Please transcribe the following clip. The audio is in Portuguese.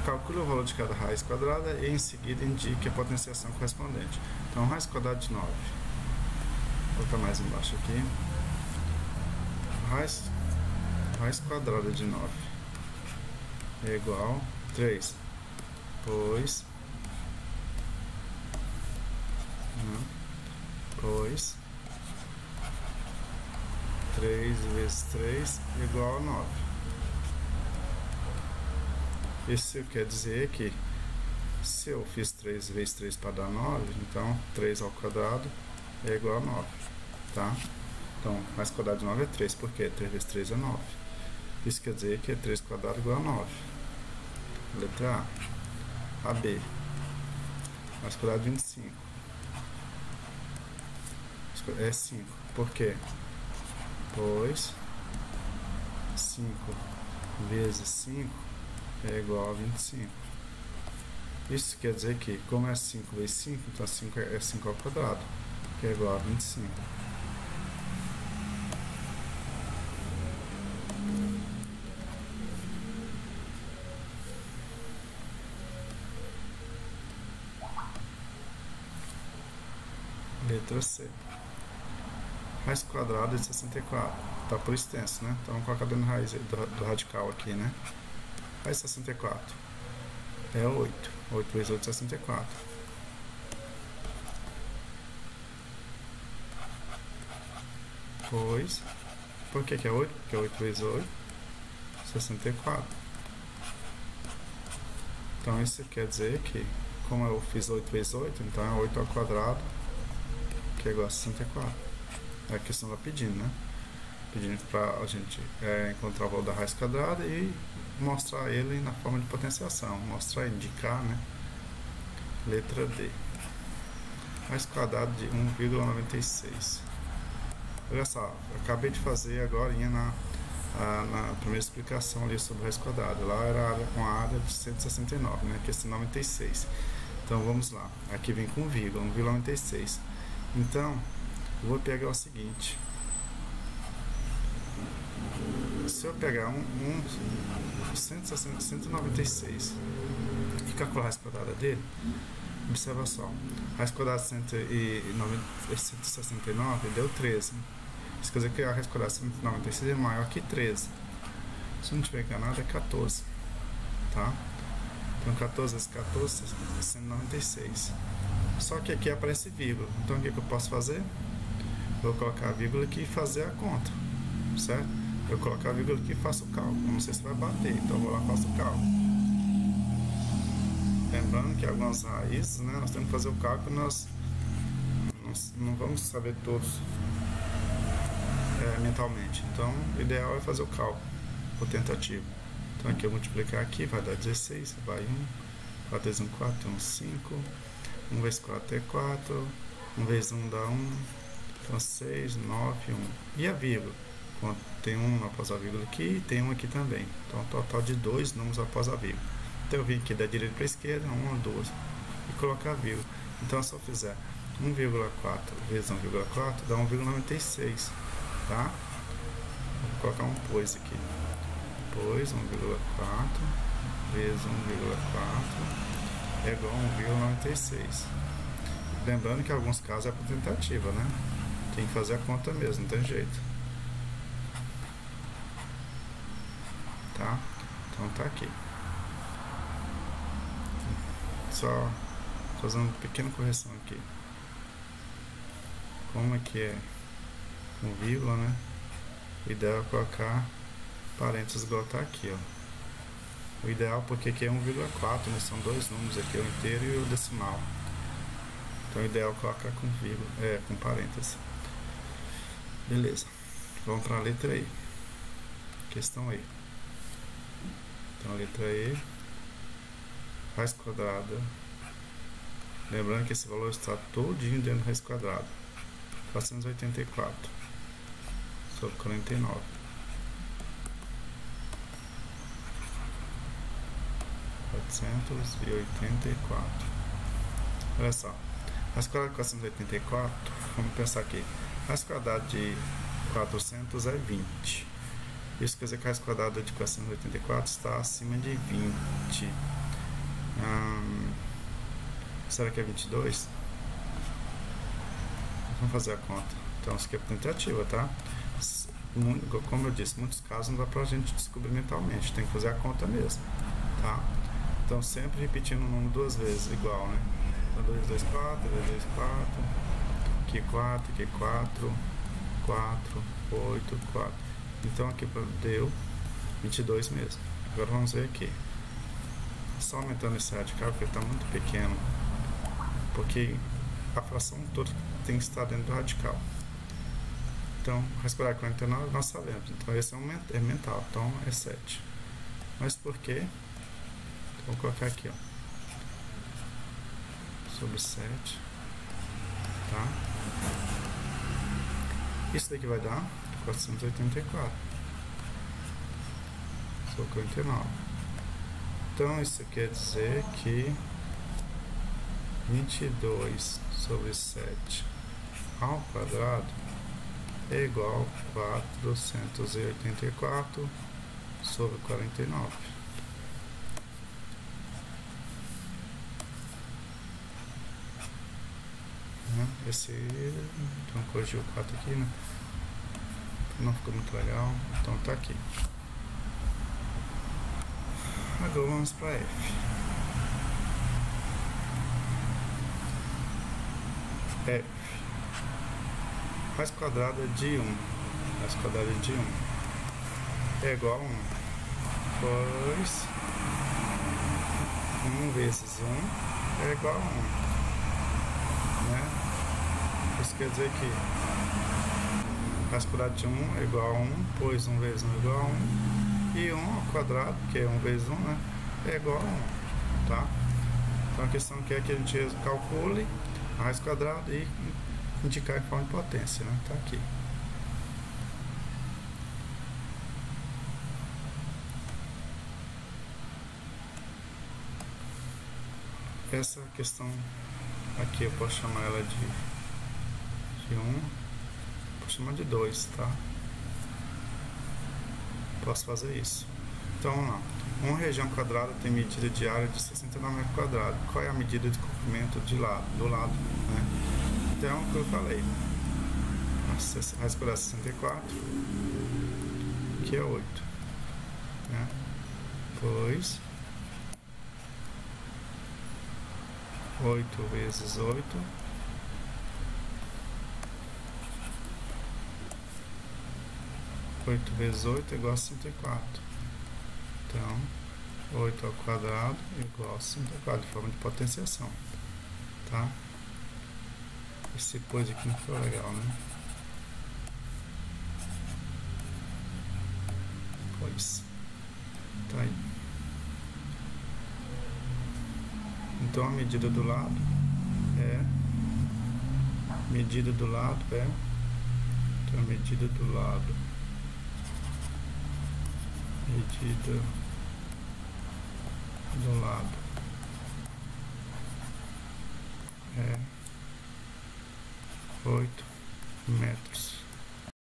Calcule o valor de cada raiz quadrada e em seguida indique a potenciação correspondente. Então, raiz quadrada de 9. Vou botar mais embaixo aqui. Raiz quadrada de 9 é igual a 3, pois 3 vezes 3 é igual a 9. Isso quer dizer que se eu fiz 3 vezes 3 para dar 9, então 3 ao quadrado é igual a 9, tá? Então, raiz quadrada de 9 é 3, porque 3 vezes 3 é 9. Isso quer dizer que é 3 quadrado igual a 9. Letra A. A, B. Raiz quadrada de 25 é 5. Por quê? Pois 5 vezes 5 é igual a 25. Isso quer dizer que, como é 5 vezes 5, então 5 é 5 ao quadrado, que é igual a 25. Letra C. Raiz quadrada de 64. Tá por extenso, né? Então vamos colocar dentro da raiz do radical aqui, né? Raiz 64 é 8. 8 vezes 8 é 64. Pois, por que é 8? Porque 8 vezes 8 é 64. Então isso quer dizer que, como eu fiz 8 vezes 8, então é 8 ao quadrado, que é igual a 64. É a questão da pedindo, né? Pedindo para a gente encontrar o valor da raiz quadrada e mostrar ele na forma de potenciação. Mostrar, indicar, né? Letra D. Raiz quadrada de 1,96. Olha só, eu acabei de fazer agora na primeira explicação ali sobre raiz quadrada. Lá era uma área de 169, né? Aqui é 96. Então vamos lá. Aqui vem com vírgula, 1,96. Então, eu vou pegar o seguinte. Se eu pegar 196 e calcular a raiz quadrada dele, observa só, raiz quadrada de 169 deu 13. Isso quer dizer que a raiz quadrada de 196 é maior que 13. Se não tiver enganado, é 14. Tá? Então 14 vezes 14 é 196. Só que aqui aparece vírgula. Então o que eu posso fazer? Vou colocar a vírgula aqui e fazer a conta, certo? Eu colocar a vírgula aqui e faço o cálculo. Não sei se vai bater, então eu vou lá e faço o cálculo. Lembrando que algumas raízes, né, nós temos que fazer o cálculo, nós não vamos saber todos mentalmente. Então, o ideal é fazer o cálculo, por tentativa. Então, aqui eu multiplicar aqui, vai dar 16, vai 1, 4 vezes 1, 4, 1, 5, 1 vezes 4 é 4, 1 vezes 1 dá 1, então 6, 9, 1. E a vírgula? Tem um após a vírgula aqui e tem um aqui também. Então, total de 2 números após a vírgula. Então, eu vim aqui da direita para a esquerda, 1, 2, e colocar a vírgula. Então, se eu fizer 1,4 vezes 1,4, dá 1,96, tá? Vou colocar um pois aqui. Pois 1,4 vezes 1,4 é igual a 1,96. Lembrando que em alguns casos é por tentativa, né? Tem que fazer a conta mesmo, não tem jeito. Tá? Então tá aqui. Só fazendo uma pequena correção aqui. Como é que é com vírgula, né? O ideal é colocar parênteses igual tá aqui, ó. O ideal porque aqui é 1,4, né? São dois números aqui, o inteiro e o decimal. Então o ideal é colocar com vírgula, com parênteses. Beleza. Vamos para a letra E. Questão E. Então a letra E, raiz quadrada. Lembrando que esse valor está todinho dentro da raiz quadrada. 484 sobre 49. 484. Olha só. Raiz quadrada de 484, vamos pensar aqui. Raiz quadrada de 400 é 20. Isso quer dizer que a raiz quadrada de 484 está acima de 20. Será que é 22? Vamos fazer a conta. Então, isso aqui é tentativa, tá? Como eu disse, em muitos casos não dá pra gente descobrir mentalmente, tem que fazer a conta mesmo, tá? Então, sempre repetindo o número 2 vezes, igual, né? Então, 2, 2, 4, 2, 2, 4, aqui 4, aqui 4, 4, 8, 4. Então, aqui deu 22 mesmo. Agora vamos ver aqui. Só aumentando esse radical, porque ele está muito pequeno, porque a fração toda tem que estar dentro do radical. Então, raiz quadrada de 49 nós sabemos. Então, esse é mental. Então, é 7. Mas por quê? Então, vou colocar aqui, ó. Sobre 7. Tá? Isso daqui vai dar 484. Sobre 49. Então, isso quer dizer que 22 sobre 7 ao quadrado é igual a 484 sobre 49. Esse, então corrigiu o 4 aqui, né? Não ficou muito legal, então tá aqui. Agora vamos para F. F. Raiz quadrada de 1. Raiz quadrada de 1 é igual a 1. Pois 1 vezes 1 é igual a 1. Né? Isso quer dizer que raiz quadrada de 1 é igual a 1, pois 1 vezes 1 é igual a 1. E 1 ao quadrado, que é 1 vezes 1, né, é igual a 1, tá? Então a questão que é que a gente calcule a raiz quadrada e indicar em forma de potência, né? Tá aqui. Essa questão aqui eu posso chamar ela de 1, posso chamar de 2, tá? Posso fazer isso. Então vamos lá. Uma região quadrada tem medida de área de 69 metros quadrados. Qual é a medida de comprimento do lado, né? Então, o que eu falei, raiz quadrada de 64, que é 8, né? Pois 8 vezes 8 8 vezes 8 é igual a 64. Então, 8 ao quadrado é igual a 64, de forma de potenciação. Tá? Esse pois aqui não ficou legal, né? Pois. Tá aí. Então, a medida do lado é... Medida do lado é... Então, a medida do lado... Medida do lado é 8 metros.